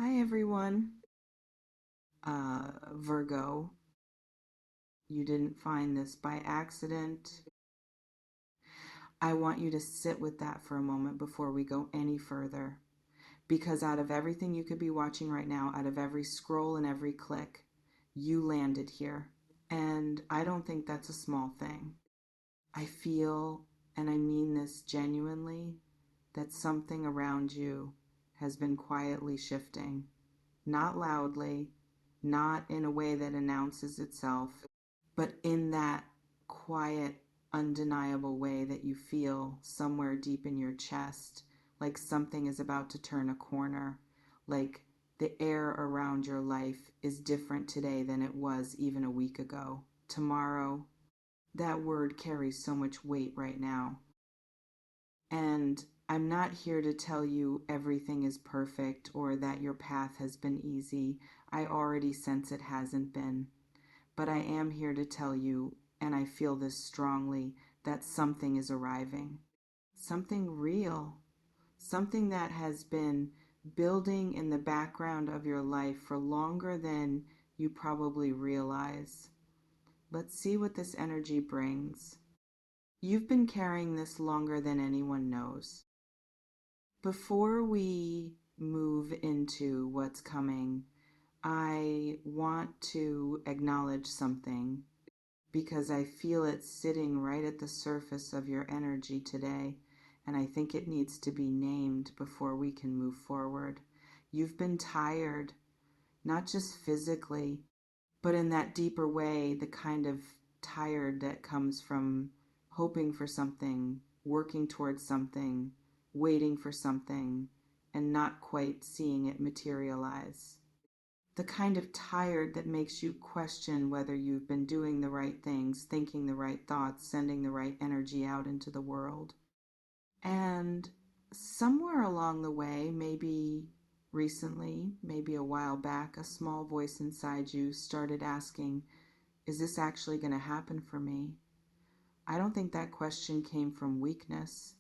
Hi everyone. Virgo, you didn't find this by accident. I want you to sit with that for a moment before we go any further. Because out of everything you could be watching right now, out of every scroll and every click, you landed here. And I don't think that's a small thing. I feel, and I mean this genuinely, that something around you has been quietly shifting. Not loudly, not in a way that announces itself, but in that quiet, undeniable way that you feel somewhere deep in your chest, like something is about to turn a corner, like the air around your life is different today than it was even a week ago. Tomorrow, that word carries so much weight right now. And I'm not here to tell you everything is perfect or that your path has been easy. I already sense it hasn't been. But I am here to tell you, and I feel this strongly, that something is arriving. Something real. Something that has been building in the background of your life for longer than you probably realize. Let's see what this energy brings. You've been carrying this longer than anyone knows. Before we move into what's coming, I want to acknowledge something because I feel it sitting right at the surface of your energy today, and I think it needs to be named before we can move forward. You've been tired, not just physically, but in that deeper way, the kind of tired that comes from hoping for something, working towards something, waiting for something, and not quite seeing it materialize. The kind of tired that makes you question whether you've been doing the right things, thinking the right thoughts, sending the right energy out into the world. And somewhere along the way, maybe recently, maybe a while back, a small voice inside you started asking, is this actually going to happen for me? I don't think that question came from weakness.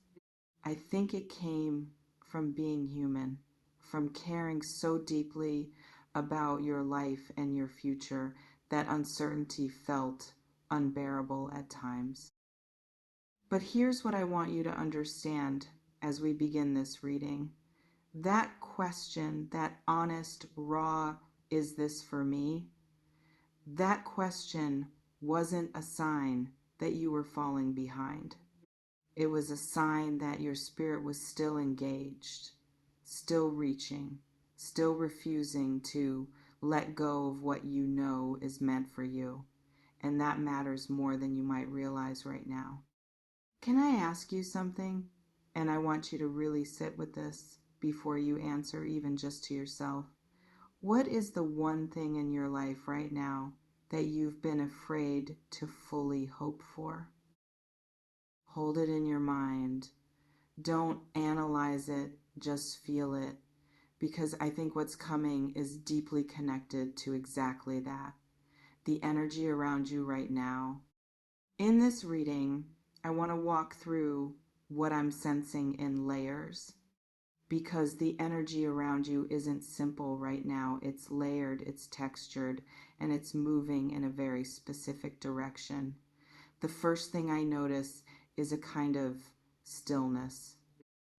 I think it came from being human, from caring so deeply about your life and your future that uncertainty felt unbearable at times. But here's what I want you to understand as we begin this reading. That question, that honest, raw, is this for me? That question wasn't a sign that you were falling behind. It was a sign that your spirit was still engaged, still reaching, still refusing to let go of what you know is meant for you. And that matters more than you might realize right now. Can I ask you something? And I want you to really sit with this before you answer, even just to yourself. What is the one thing in your life right now that you've been afraid to fully hope for? Hold it in your mind. Don't analyze it, just feel it. Because I think what's coming is deeply connected to exactly that. The energy around you right now. In this reading, I want to walk through what I'm sensing in layers because the energy around you isn't simple right now. It's layered, it's textured, and it's moving in a very specific direction. The first thing I notice is a kind of stillness,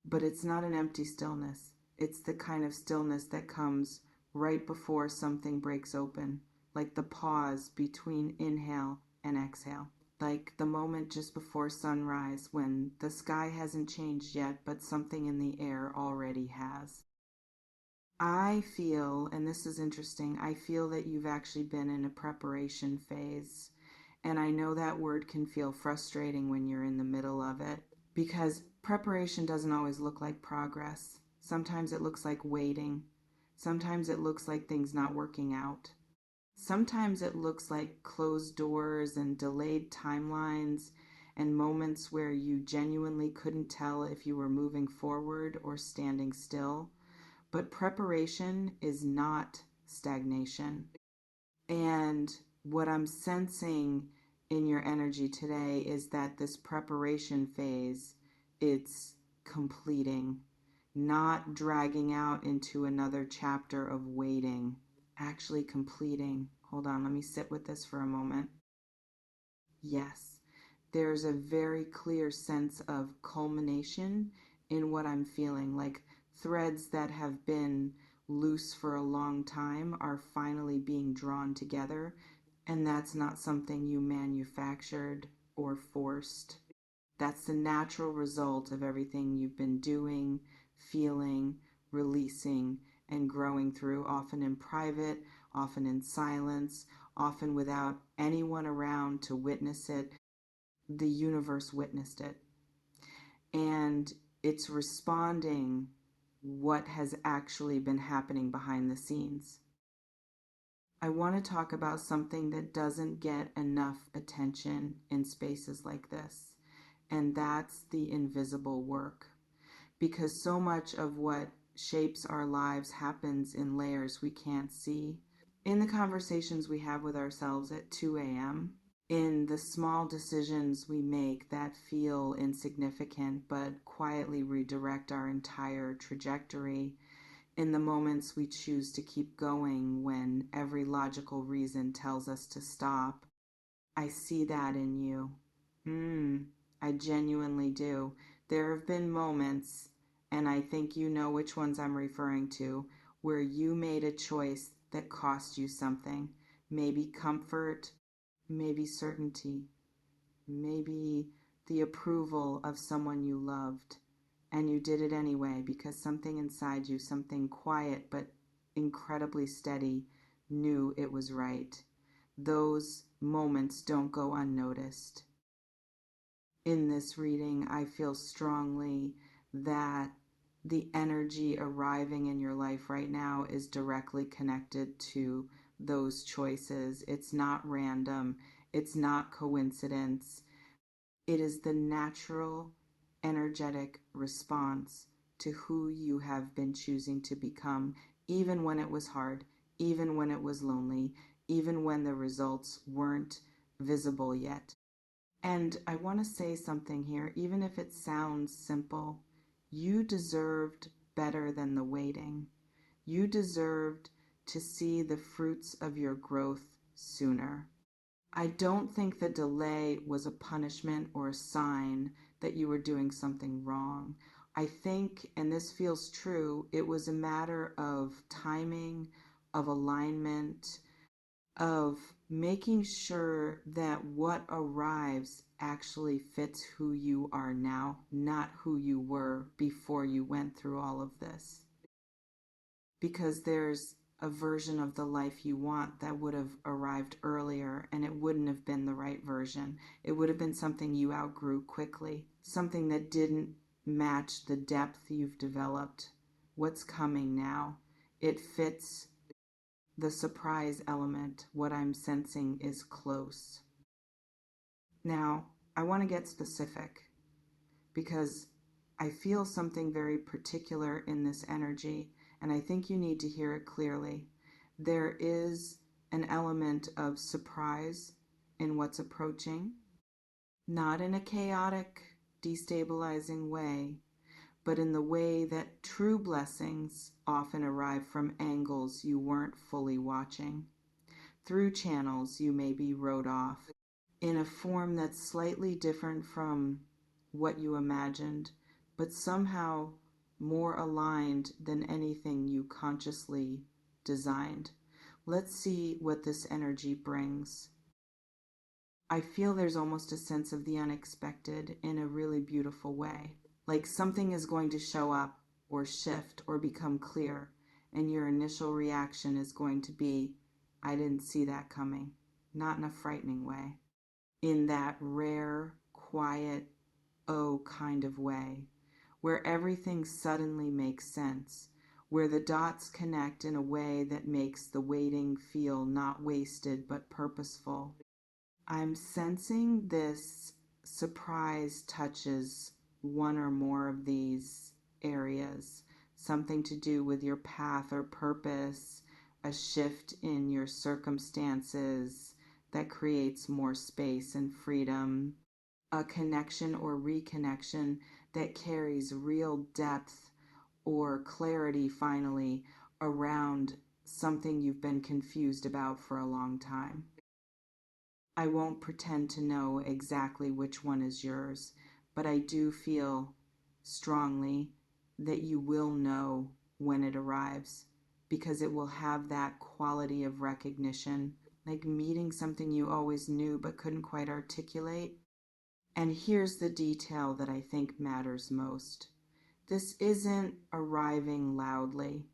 but it's not an empty stillness. It's the kind of stillness that comes right before something breaks open, like the pause between inhale and exhale, like the moment just before sunrise when the sky hasn't changed yet, but something in the air already has. I feel, and this is interesting, I feel that you've actually been in a preparation phase. And I know that word can feel frustrating when you're in the middle of it because preparation doesn't always look like progress. Sometimes it looks like waiting. Sometimes it looks like things not working out. Sometimes it looks like closed doors and delayed timelines and moments where you genuinely couldn't tell if you were moving forward or standing still. But preparation is not stagnation. And what I'm sensing in your energy today is that this preparation phase, it's completing. not dragging out into another chapter of waiting, actually completing. Hold on, let me sit with this for a moment. Yes, there's a very clear sense of culmination in what I'm feeling. Like threads that have been loose for a long time are finally being drawn together. And that's not something you manufactured or forced. That's the natural result of everything you've been doing, feeling, releasing, and growing through, often in private, often in silence, often without anyone around to witness it. The universe witnessed it. And it's responding what has actually been happening behind the scenes. I want to talk about something that doesn't get enough attention in spaces like this, and that's the invisible work. Because so much of what shapes our lives happens in layers we can't see. In the conversations we have with ourselves at 2 a.m., in the small decisions we make that feel insignificant but quietly redirect our entire trajectory, in the moments we choose to keep going when every logical reason tells us to stop. I see that in you. I genuinely do. There have been moments, and I think you know which ones I'm referring to, where you made a choice that cost you something. Maybe comfort, maybe certainty, maybe the approval of someone you loved. And you did it anyway because something inside you, something quiet but incredibly steady, knew it was right. Those moments don't go unnoticed. In this reading, I feel strongly that the energy arriving in your life right now is directly connected to those choices. It's not random. It's not coincidence. It is the natural, energetic response to who you have been choosing to become, even when it was hard, even when it was lonely, even when the results weren't visible yet. And I want to say something here, even if it sounds simple. You deserved better than the waiting. You deserved to see the fruits of your growth sooner. I don't think the delay was a punishment or a sign that you were doing something wrong. I think, and this feels true, it was a matter of timing, of alignment, of making sure that what arrives actually fits who you are now, not who you were before you went through all of this. Because there's a version of the life you want that would have arrived earlier, and it wouldn't have been the right version. It would have been something you outgrew quickly, something that didn't match the depth you've developed. What's coming now? It fits the surprise element. What I'm sensing is close. Now, I want to get specific because I feel something very particular in this energy, and I think you need to hear it clearly. There is an element of surprise in what's approaching, not in a chaotic, destabilizing way, but in the way that true blessings often arrive from angles you weren't fully watching, through channels you maybe wrote off, in a form that's slightly different from what you imagined, but somehow more aligned than anything you consciously designed. Let's see what this energy brings. I feel there's almost a sense of the unexpected in a really beautiful way. Like something is going to show up or shift or become clear, and your initial reaction is going to be, I didn't see that coming. Not in a frightening way. In that rare, quiet, oh kind of way, where everything suddenly makes sense, where the dots connect in a way that makes the waiting feel not wasted but purposeful. I'm sensing this surprise touches one or more of these areas, something to do with your path or purpose, a shift in your circumstances that creates more space and freedom, a connection or reconnection that carries real depth or clarity finally around something you've been confused about for a long time. I won't pretend to know exactly which one is yours, but I do feel strongly that you will know when it arrives, because it will have that quality of recognition, like meeting something you always knew but couldn't quite articulate. And here's the detail that I think matters most. This isn't arriving loudly.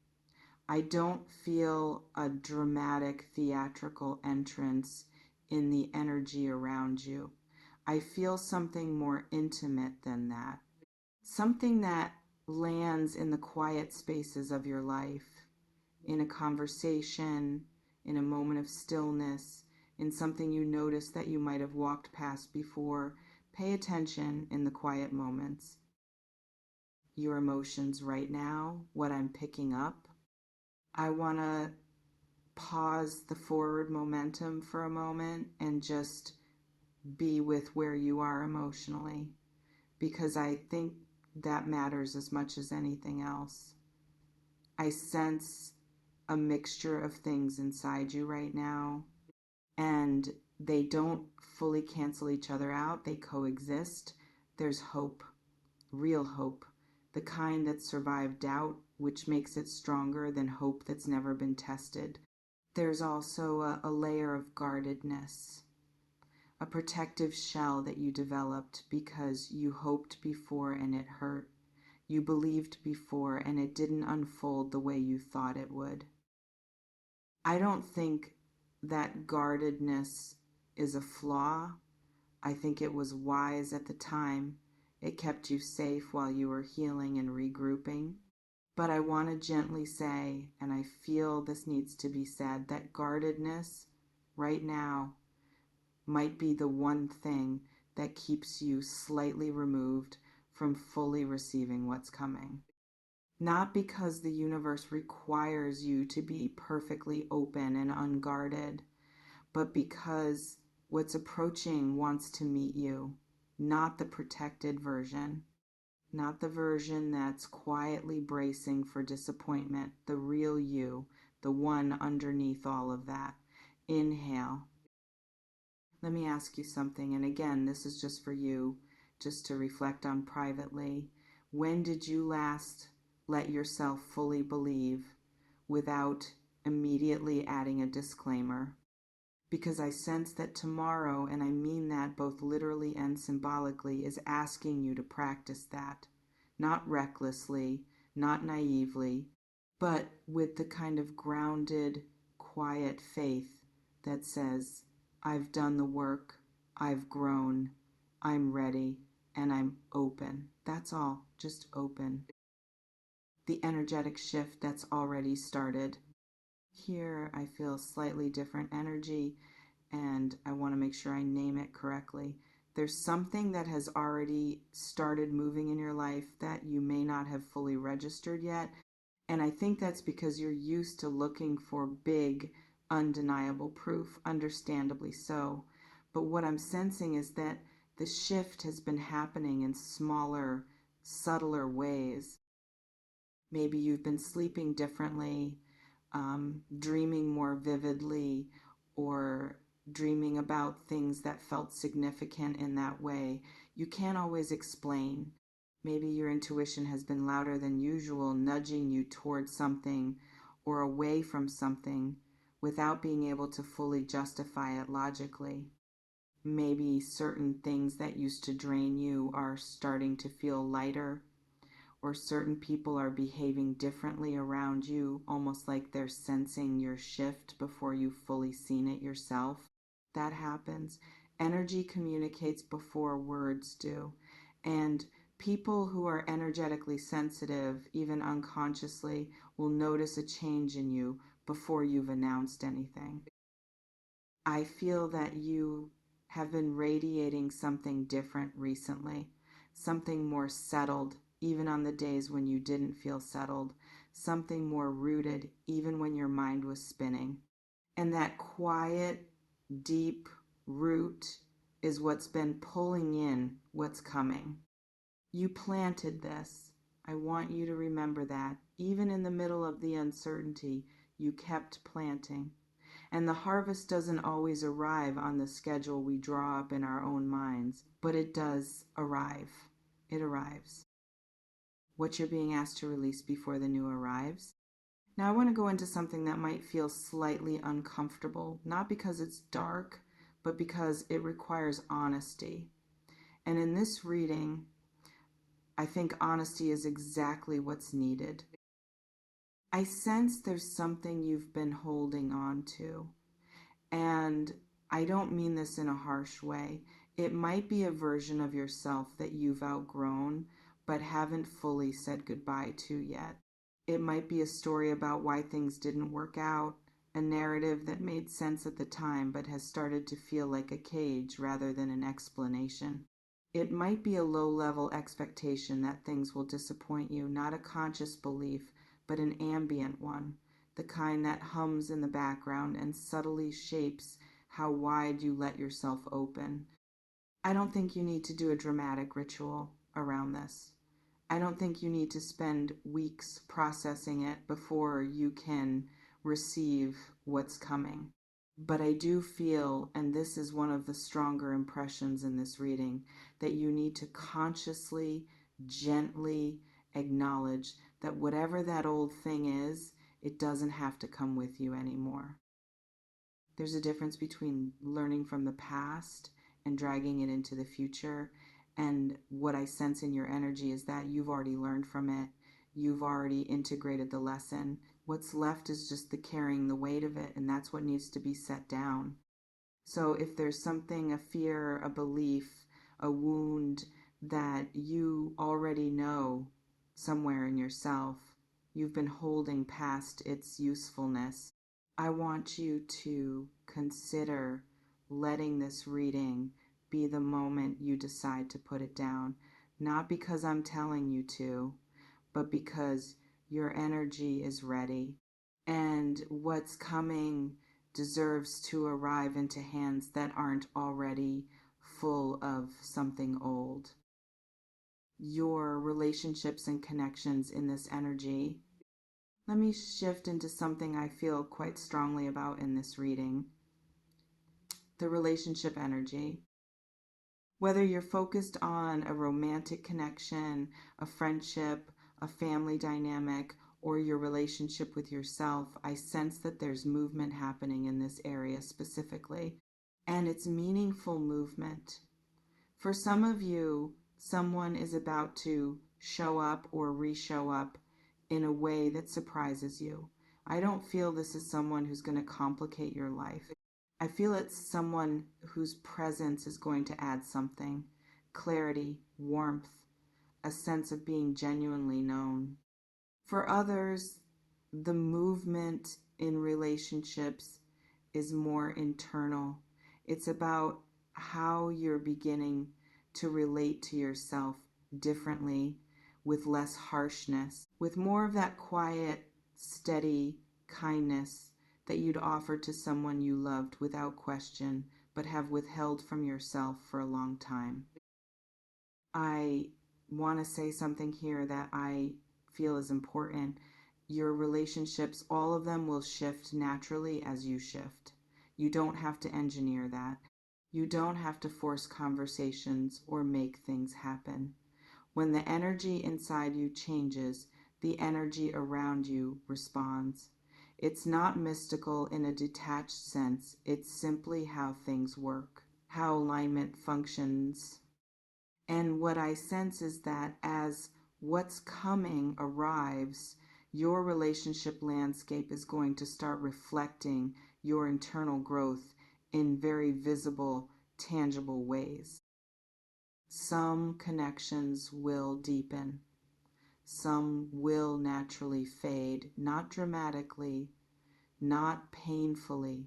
I don't feel a dramatic theatrical entrance in the energy around you. I feel something more intimate than that. Something that lands in the quiet spaces of your life, in a conversation, in a moment of stillness, in something you notice that you might have walked past before. Pay attention in the quiet moments. Your emotions right now, what I'm picking up. I want to pause the forward momentum for a moment and just be with where you are emotionally, because I think that matters as much as anything else. I sense a mixture of things inside you right now, and they don't fully cancel each other out. They coexist. There's hope, real hope, the kind that survived doubt, which makes it stronger than hope that's never been tested. There's also a layer of guardedness, a protective shell that you developed because you hoped before and it hurt. You believed before and it didn't unfold the way you thought it would. I don't think that guardedness is a flaw. I think it was wise at the time. It kept you safe while you were healing and regrouping. But I want to gently say, and I feel this needs to be said, that guardedness right now might be the one thing that keeps you slightly removed from fully receiving what's coming. Not because the universe requires you to be perfectly open and unguarded, but because what's approaching wants to meet you, not the protected version. Not the version that's quietly bracing for disappointment, the real you, the one underneath all of that. Inhale. Let me ask you something, and again, this is just for you, just to reflect on privately. When did you last let yourself fully believe without immediately adding a disclaimer? Because I sense that tomorrow, and I mean that both literally and symbolically, is asking you to practice that. Not recklessly, not naively, but with the kind of grounded, quiet faith that says, I've done the work, I've grown, I'm ready, and I'm open. That's all, just open. The energetic shift that's already started. Here I feel slightly different energy, and I want to make sure I name it correctly. There's something that has already started moving in your life that you may not have fully registered yet. And I think that's because you're used to looking for big, undeniable proof, understandably so. But what I'm sensing is that the shift has been happening in smaller, subtler ways. Maybe you've been sleeping differently, dreaming more vividly, or dreaming about things that felt significant in that way. You can't always explain. Maybe your intuition has been louder than usual, nudging you towards something or away from something without being able to fully justify it logically. Maybe certain things that used to drain you are starting to feel lighter, or certain people are behaving differently around you, almost like they're sensing your shift before you've fully seen it yourself. That happens. Energy communicates before words do. And people who are energetically sensitive, even unconsciously, will notice a change in you before you've announced anything. I feel that you have been radiating something different recently, something more settled, even on the days when you didn't feel settled, something more rooted, even when your mind was spinning. And that quiet, deep root is what's been pulling in what's coming. You planted this. I want you to remember that. Even in the middle of the uncertainty, you kept planting. And the harvest doesn't always arrive on the schedule we draw up in our own minds, but it does arrive. It arrives. What you're being asked to release before the new arrives. Now, I want to go into something that might feel slightly uncomfortable, not because it's dark, but because it requires honesty. And in this reading, I think honesty is exactly what's needed. I sense there's something you've been holding on to. And I don't mean this in a harsh way. It might be a version of yourself that you've outgrown, but haven't fully said goodbye to yet. It might be a story about why things didn't work out, a narrative that made sense at the time but has started to feel like a cage rather than an explanation. It might be a low-level expectation that things will disappoint you, not a conscious belief, but an ambient one, the kind that hums in the background and subtly shapes how wide you let yourself open. I don't think you need to do a dramatic ritual around this. I don't think you need to spend weeks processing it before you can receive what's coming. But I do feel, and this is one of the stronger impressions in this reading, that you need to consciously, gently acknowledge that whatever that old thing is, it doesn't have to come with you anymore. There's a difference between learning from the past and dragging it into the future. And what I sense in your energy is that you've already learned from it. You've already integrated the lesson. What's left is just the carrying the weight of it, and that's what needs to be set down. So if there's something, a fear, a belief, a wound that you already know somewhere in yourself, you've been holding past its usefulness, I want you to consider letting this reading be the moment you decide to put it down. Not because I'm telling you to, but because your energy is ready. And what's coming deserves to arrive into hands that aren't already full of something old. Your relationships and connections in this energy. Let me shift into something I feel quite strongly about in this reading. The relationship energy. Whether you're focused on a romantic connection, a friendship, a family dynamic, or your relationship with yourself, I sense that there's movement happening in this area specifically, and it's meaningful movement. For some of you, someone is about to show up or re-show up in a way that surprises you. I don't feel this is someone who's going to complicate your life. I feel it's someone whose presence is going to add something: clarity, warmth, a sense of being genuinely known. For others, the movement in relationships is more internal. It's about how you're beginning to relate to yourself differently, with less harshness, with more of that quiet, steady kindness that you'd offer to someone you loved without question, but have withheld from yourself for a long time. I want to say something here that I feel is important. Your relationships, all of them will shift naturally as you shift. You don't have to engineer that. You don't have to force conversations or make things happen. When the energy inside you changes, the energy around you responds. It's not mystical in a detached sense. It's simply how things work, how alignment functions. And what I sense is that as what's coming arrives, your relationship landscape is going to start reflecting your internal growth in very visible, tangible ways. Some connections will deepen. Some will naturally fade, not dramatically, not painfully,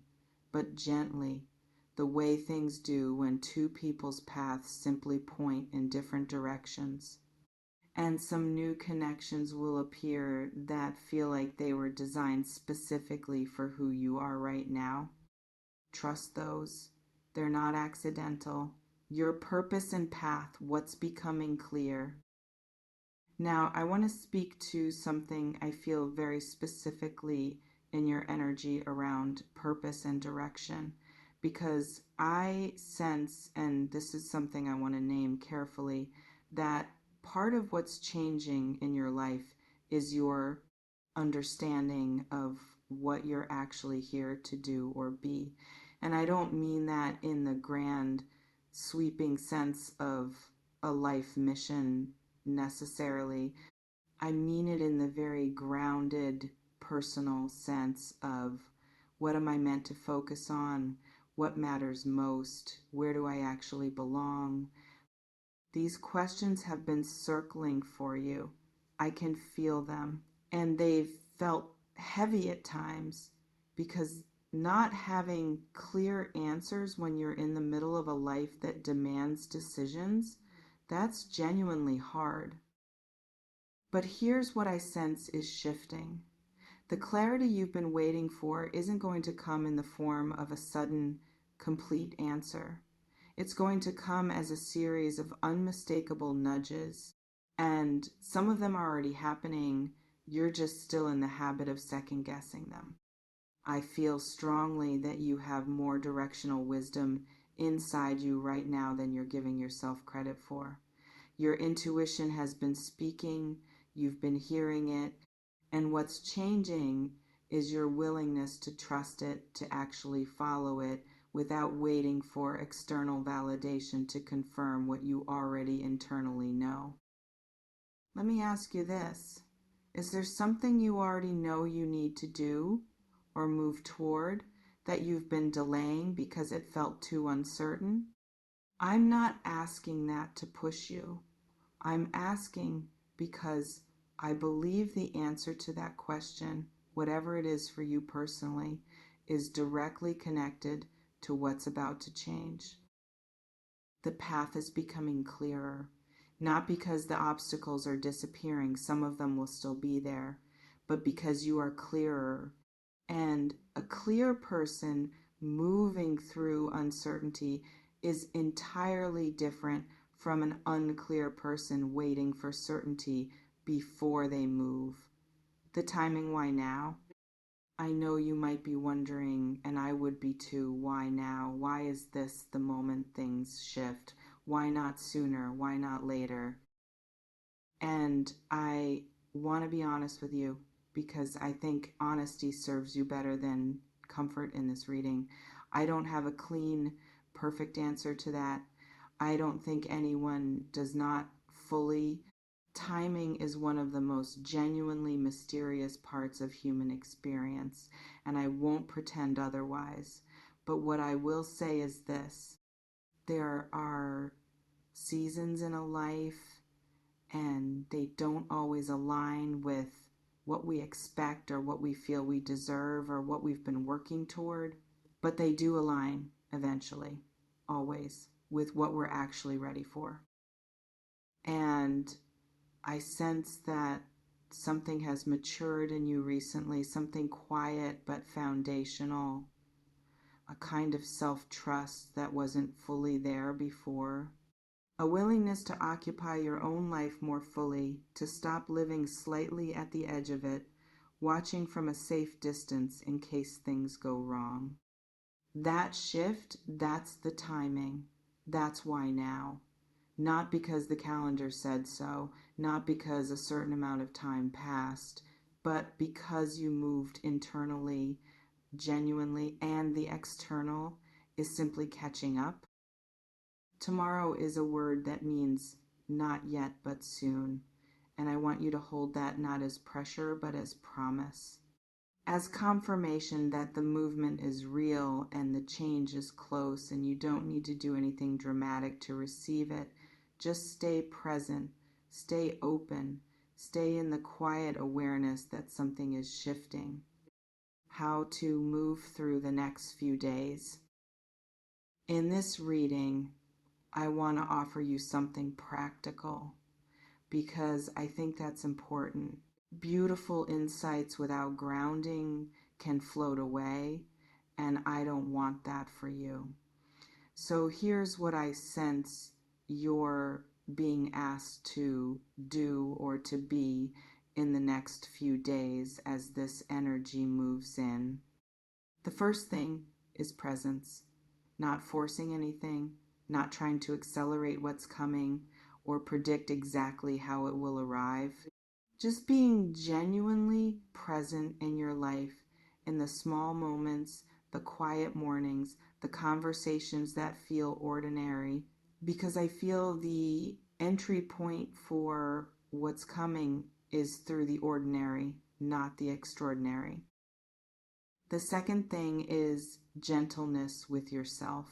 but gently, the way things do when two people's paths simply point in different directions. And some new connections will appear that feel like they were designed specifically for who you are right now. Trust those. They're not accidental. Your purpose and path, what's becoming clear. Now, I want to speak to something I feel very specifically in your energy around purpose and direction, because I sense, and this is something I want to name carefully, that part of what's changing in your life is your understanding of what you're actually here to do or be. And I don't mean that in the grand, sweeping sense of a life mission necessarily. I mean it in the very grounded, personal sense of what am I meant to focus on? What matters most? Where do I actually belong? These questions have been circling for you. I can feel them. And they've felt heavy at times because not having clear answers when you're in the middle of a life that demands decisions, that's genuinely hard. But here's what I sense is shifting. The clarity you've been waiting for isn't going to come in the form of a sudden, complete answer. It's going to come as a series of unmistakable nudges, and some of them are already happening. You're just still in the habit of second guessing them. I feel strongly that you have more directional wisdom inside you right now than you're giving yourself credit for. Your intuition has been speaking, you've been hearing it, and what's changing is your willingness to trust it, to actually follow it without waiting for external validation to confirm what you already internally know. Let me ask you this. Is there something you already know you need to do or move toward that you've been delaying because it felt too uncertain? I'm not asking that to push you. I'm asking because I believe the answer to that question, whatever it is for you personally, is directly connected to what's about to change. The path is becoming clearer, not because the obstacles are disappearing, some of them will still be there, but because you are clearer. And a clear person moving through uncertainty is entirely different from an unclear person waiting for certainty before they move. The timing, why now? I know you might be wondering, and I would be too, why now? Why is this the moment things shift? Why not sooner? Why not later? And I want to be honest with you because I think honesty serves you better than comfort in this reading. I don't have a clean, perfect answer to that. I don't think anyone does not fully. Timing is one of the most genuinely mysterious parts of human experience, and I won't pretend otherwise. But what I will say is this: there are seasons in a life, and they don't always align with what we expect or what we feel we deserve or what we've been working toward, but they do align eventually, always, with what we're actually ready for. And I sense that something has matured in you recently, something quiet but foundational, a kind of self-trust that wasn't fully there before, a willingness to occupy your own life more fully, to stop living slightly at the edge of it, watching from a safe distance in case things go wrong. That shift, that's the timing. That's why now. Not because the calendar said so, not because a certain amount of time passed, but because you moved internally, genuinely, and the external is simply catching up. Tomorrow is a word that means not yet, but soon. And I want you to hold that not as pressure, but as promise, as confirmation that the movement is real and the change is close and you don't need to do anything dramatic to receive it. Just stay present, stay open, stay in the quiet awareness that something is shifting. How to move through the next few days. In this reading, I want to offer you something practical because I think that's important. Beautiful insights without grounding can float away, and I don't want that for you. So here's what I sense your being asked to do or to be in the next few days as this energy moves in. The first thing is presence, not forcing anything, not trying to accelerate what's coming or predict exactly how it will arrive. Just being genuinely present in your life, in the small moments, the quiet mornings, the conversations that feel ordinary, because I feel the entry point for what's coming is through the ordinary, not the extraordinary. The second thing is gentleness with yourself.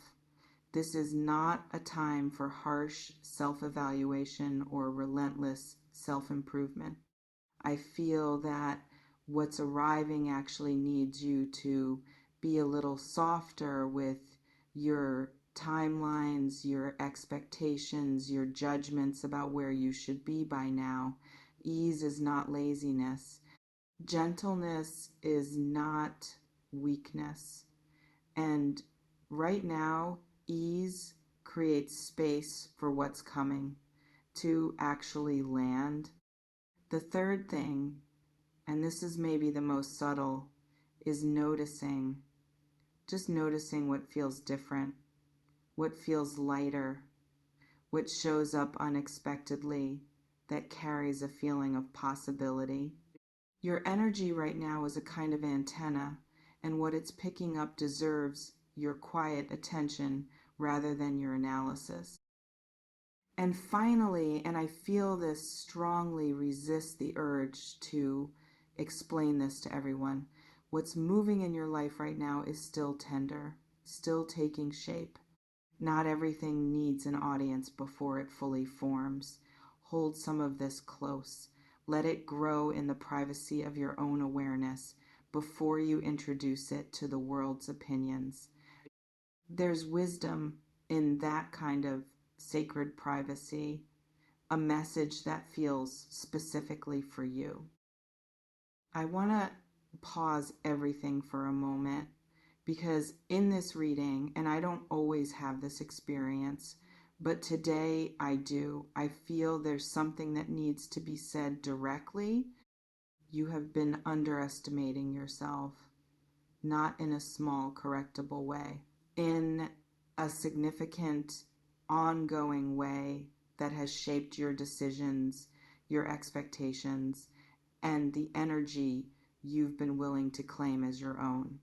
This is not a time for harsh self-evaluation or relentless self-improvement. I feel that what's arriving actually needs you to be a little softer with your timelines, your expectations, your judgments about where you should be by now. Ease is not laziness. Gentleness is not weakness. And right now, ease creates space for what's coming to actually land. The third thing, and this is maybe the most subtle, is noticing. Just noticing what feels different, what feels lighter, what shows up unexpectedly, that carries a feeling of possibility. Your energy right now is a kind of antenna, and what it's picking up deserves your quiet attention rather than your analysis. And finally, and I feel this strongly, resist the urge to explain this to everyone, what's moving in your life right now is still tender, still taking shape. Not everything needs an audience before it fully forms. Hold some of this close. Let it grow in the privacy of your own awareness before you introduce it to the world's opinions. There's wisdom in that kind of sacred privacy, a message that feels specifically for you. I want to pause everything for a moment because in this reading, and I don't always have this experience, but today I do. I feel there's something that needs to be said directly. You have been underestimating yourself, not in a small, correctable way, in a significant, ongoing way that has shaped your decisions, your expectations, and the energy you've been willing to claim as your own.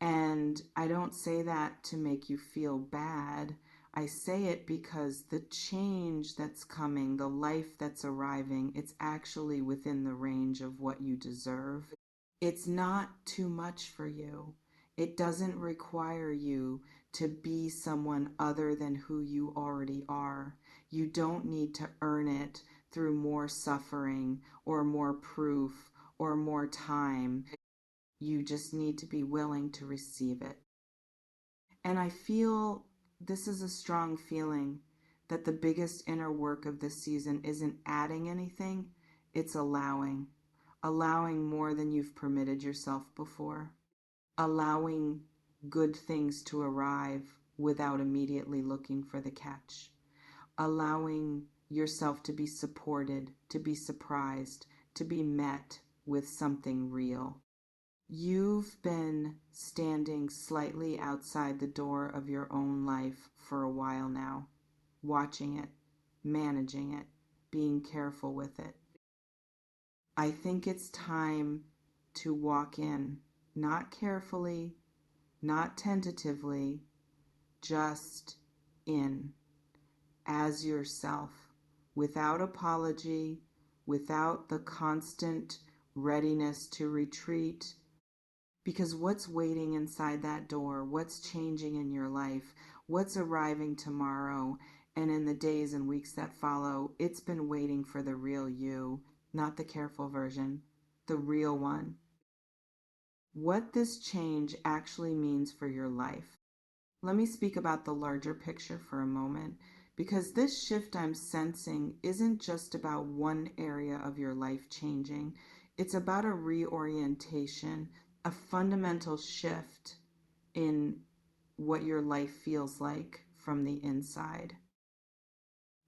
And I don't say that to make you feel bad. I say it because the change that's coming, the life that's arriving, it's actually within the range of what you deserve. It's not too much for you. It doesn't require you to be someone other than who you already are. You don't need to earn it through more suffering or more proof or more time. You just need to be willing to receive it. And I feel this is a strong feeling that the biggest inner work of this season isn't adding anything, it's allowing. Allowing more than you've permitted yourself before. Allowing good things to arrive without immediately looking for the catch. Allowing yourself to be supported, to be surprised, to be met with something real. You've been standing slightly outside the door of your own life for a while now, watching it, managing it, being careful with it. I think it's time to walk in, not carefully, not tentatively, just in, as yourself, without apology, without the constant readiness to retreat. Because what's waiting inside that door, what's changing in your life, what's arriving tomorrow and in the days and weeks that follow, it's been waiting for the real you, not the careful version, the real one. What this change actually means for your life. Let me speak about the larger picture for a moment, because this shift I'm sensing isn't just about one area of your life changing. It's about a reorientation, a fundamental shift in what your life feels like from the inside.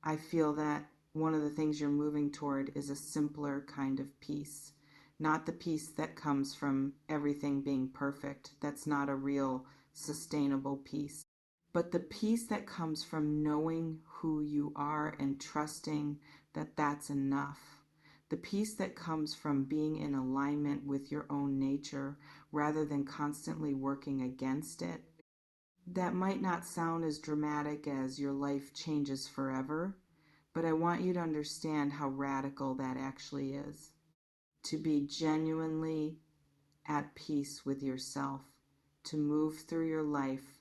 I feel that one of the things you're moving toward is a simpler kind of peace. Not the peace that comes from everything being perfect. That's not a real sustainable peace. But the peace that comes from knowing who you are and trusting that that's enough. The peace that comes from being in alignment with your own nature rather than constantly working against it. That might not sound as dramatic as your life changes forever, but I want you to understand how radical that actually is. To be genuinely at peace with yourself, to move through your life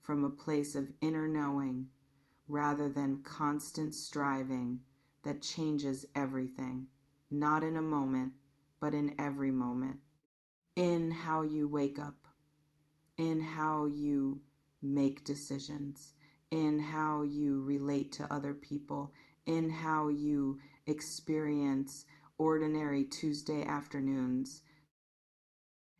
from a place of inner knowing rather than constant striving that changes everything, not in a moment, but in every moment, in how you wake up, in how you make decisions, in how you relate to other people, in how you experience ordinary Tuesday afternoons.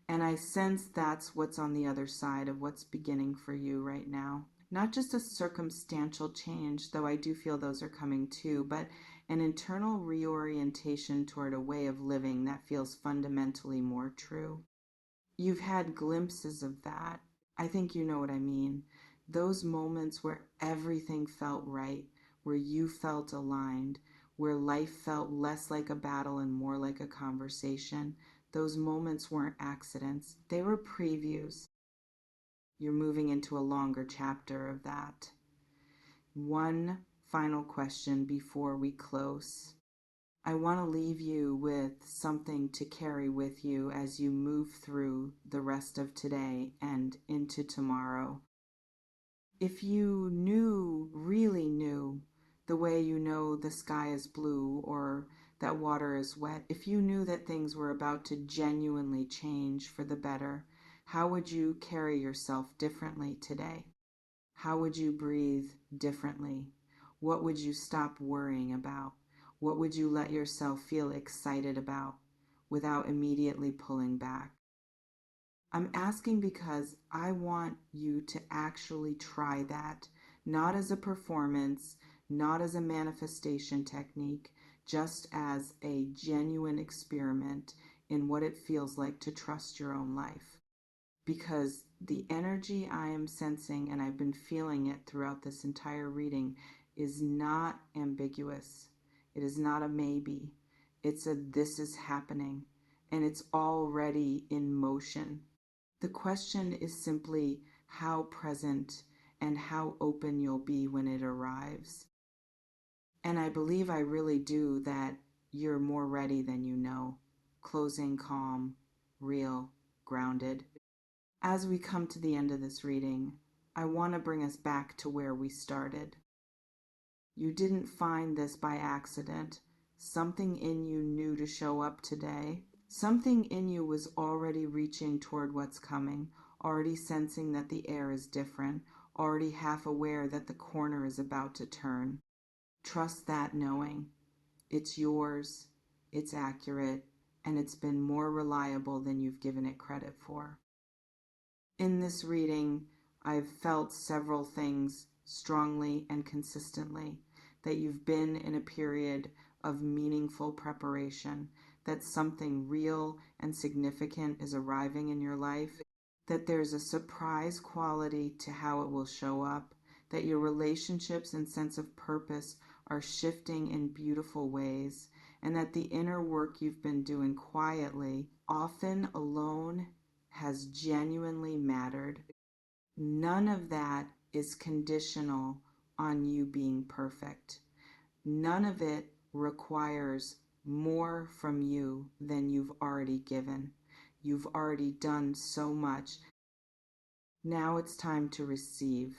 And I sense that's what's on the other side of what's beginning for you right now. Not just a circumstantial change, though I do feel those are coming too, but an internal reorientation toward a way of living that feels fundamentally more true. You've had glimpses of that. I think you know what I mean. Those moments where everything felt right, where you felt aligned, where life felt less like a battle and more like a conversation. Those moments weren't accidents, they were previews. You're moving into a longer chapter of that. One final question before we close. I want to leave you with something to carry with you as you move through the rest of today and into tomorrow. If you knew, really knew, the way you know the sky is blue or that water is wet, if you knew that things were about to genuinely change for the better, how would you carry yourself differently today? How would you breathe differently? What would you stop worrying about? What would you let yourself feel excited about without immediately pulling back? I'm asking because I want you to actually try that, not as a performance, not as a manifestation technique, just as a genuine experiment in what it feels like to trust your own life. Because the energy I am sensing, and I've been feeling it throughout this entire reading, is not ambiguous. It is not a maybe. It's a this is happening, and it's already in motion. The question is simply how present and how open you'll be when it arrives. And I believe I really do that you're more ready than you know. Closing calm, real, grounded. As we come to the end of this reading, I want to bring us back to where we started. You didn't find this by accident. Something in you knew to show up today. Something in you was already reaching toward what's coming, already sensing that the air is different, already half aware that the corner is about to turn. Trust that knowing. It's yours, it's accurate, and it's been more reliable than you've given it credit for. In this reading, I've felt several things strongly and consistently. That you've been in a period of meaningful preparation, that something real and significant is arriving in your life, that there's a surprise quality to how it will show up, that your relationships and sense of purpose are shifting in beautiful ways, and that the inner work you've been doing quietly, often alone, has genuinely mattered. None of that is conditional on you being perfect. None of it requires more from you than you've already given. You've already done so much. Now it's time to receive.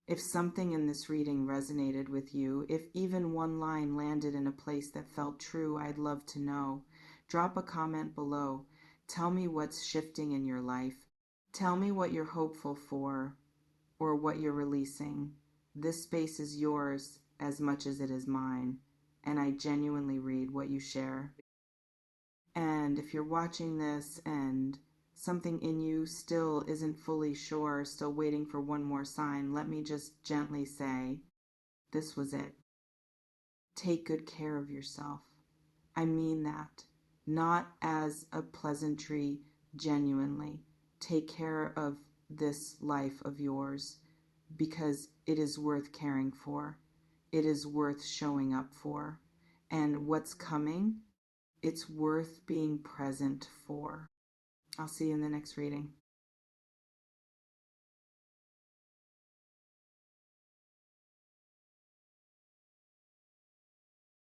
If something in this reading resonated with you, if even one line landed in a place that felt true, I'd love to know. Drop a comment below. Tell me what's shifting in your life. Tell me what you're hopeful for or what you're releasing. This space is yours as much as it is mine, and I genuinely read what you share. And if you're watching this and something in you still isn't fully sure, still waiting for one more sign, let me just gently say, this was it. Take good care of yourself. I mean that. Not as a pleasantry, genuinely. Take care of this life of yours because it is worth caring for. It is worth showing up for. And what's coming, it's worth being present for. I'll see you in the next reading.